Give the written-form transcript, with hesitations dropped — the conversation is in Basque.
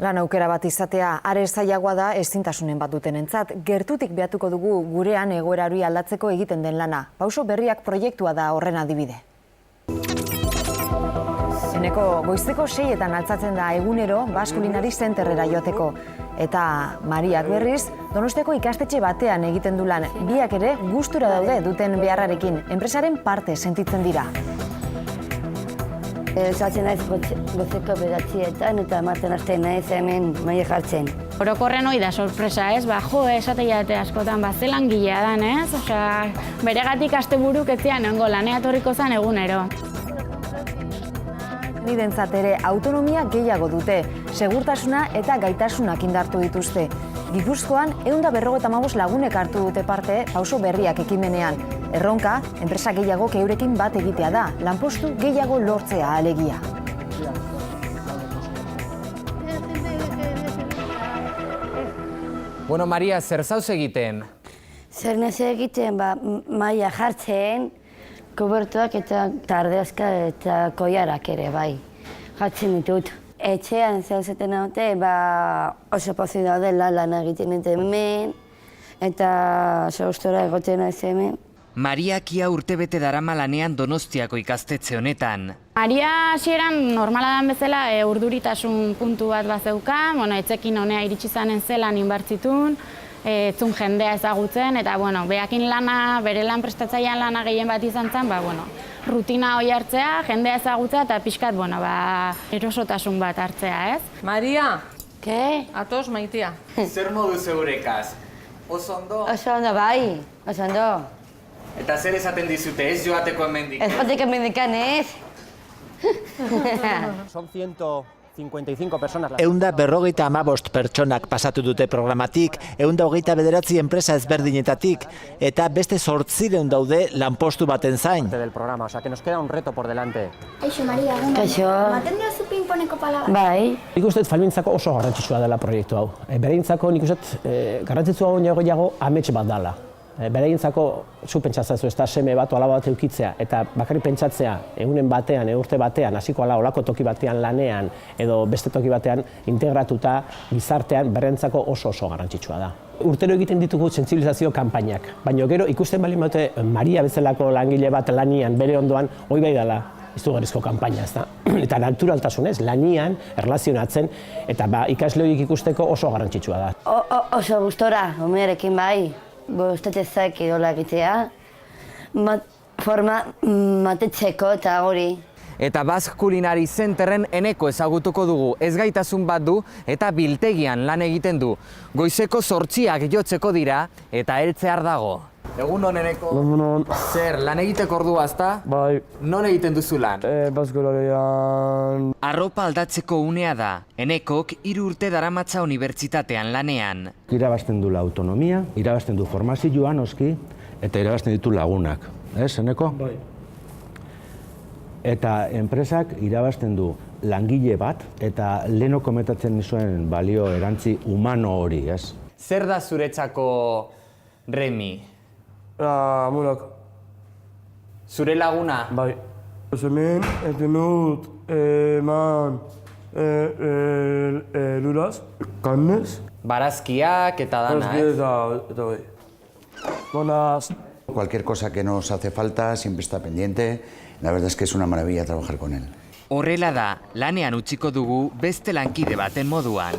Lan aukera bat izatea are zailagoa da ezintasunen bat dutenentzat. Gertutik behatuko dugu gurean egoera hori aldatzeko egiten den lana. Pauso berriak proiektua da horren adibide. Eneko goizeko 6etan altzatzen da egunero Baskulinari Zenterrera joateko. Eta Mariak berriz, Donostiako ikastetxe batean egiten du lan. Biak ere gustura daude duten beharrarekin, enpresaren parte sentitzen dira. Esatzen naiz gozeko beratzietan eta marten hasten naiz hemen maile jartzen. Orokorren hori da sorpresa, ez? Esate jate askotan, zelan gilea dan, ez? Beregatik asteburuk etzian nengo lanea etorriko zen egunero. Nirentzat ere autonomia gehiago dute, segurtasuna eta gaitasunak indartu dituzte. Gipuzkoan 155 lagunek hartu dute parte pauso berriak ekimenean. Erronka, enpresa gehiagok eurekin bat egitea da, lanpostu gehiago lortzea alegia. Bueno, Maria, zer zauz egiten? Zer nez egiten, maila jartzen, kubertuak eta tardeazka eta koiarak ere, bai. Jartzen ditut. Etxean zehazeten haute, oso pozik daude lan egiten dut hemen, eta gustora egoten naiz hemen. Mariak ia urtebete darama lanean Donostiako ikastetxe honetan. Maria hasieran normala dan bezala urduritasun puntu bat bazeuka, etxekin honea iritsi zanen zelan inbartzitun, etzun jendea ezagutzen, eta behakin lana, bere lan prestatzailean lana gehien bat izan zen, rutina hori hartzea, jendea ezagutzea eta pixkat, erosotasun bat hartzea, ez? Maria! Ke? Atoz, maitia. Zer modu zeurekaz? Oso ondo? Oso ondo, bai, oso ondo. Eta zer esaten dizute, ez joateko hemendik? Ez joateko hemendikan, ez? Son 155 personas. 155 pertsonak pasatu dute programatik, 129 enpresa ezberdinetatik, eta beste 800 daude lanpostu baten zain. Del programa, o sea, que nos queda un reto por delante. Kaixo, Maria, egun. Kaixo. Ematen diozu ping-poneko palabra. Bai. Nik uste familientzako oso garrantzitsua dela proiektu hau. Bereintzako nik uste garrantzitsua gehiago amets bat dela. Bereintzako zu pentsatzazu ez da seme bat alaba bat eukitzea eta bakarrik pentsatzea egunen batean, urte batean, hasiko ala olako toki batean lanean edo beste toki batean integratuta gizartean berrentzako oso garrantzitsua da. Urtero egiten ditugu sentsibilizazio kanpainak, baina gero ikusten baldin badute Maria bezalako langile bat lanian bere ondoan hori bai dela izugarrizko kanpaina, ez da. Eta naturaltasunez, lanian, erlazionatzen, eta ikasle horiek ikusteko oso garrantzitsua da. Oso gustora, umearekin bai. Gustatzen zait kirola egitea, forma matetzeko eta hori. Eta Baskulinari Zenterren Eneko ezagutuko dugu, ezgaitasun bat du eta biltegian lan egiten du. Goizeko 8ak jotzeko dira eta heltzear dago. Egun hon, Eneko. Egun. Zer, lan egiteko ordua azta? Bai. Non egiten duzu lan? Baskularian. Arropa aldatzeko unea da. Enekok 3 urte daramatza unibertsitatean lanean. Irabazten du autonomia, irabazten du formazioa noski, eta irabazten ditu lagunak. Ez, Eneko? Bai. Eta enpresak irabazten du langile bat, eta leheno komentatzen nizuen balio erantzi humano hori, ez? Zer da zuretzako Remi? Amunak. Zure laguna? Bai. Hemen, etenut, eman, luraz, kannez. Barazkiak eta dana, Eta bai. Bonaz. Cualquier cosa que nos hace falta siempre está pendiente. La verdad es que es una maravilla trabajar con él. Horrela da, lanean utziko dugu beste lankide baten moduan.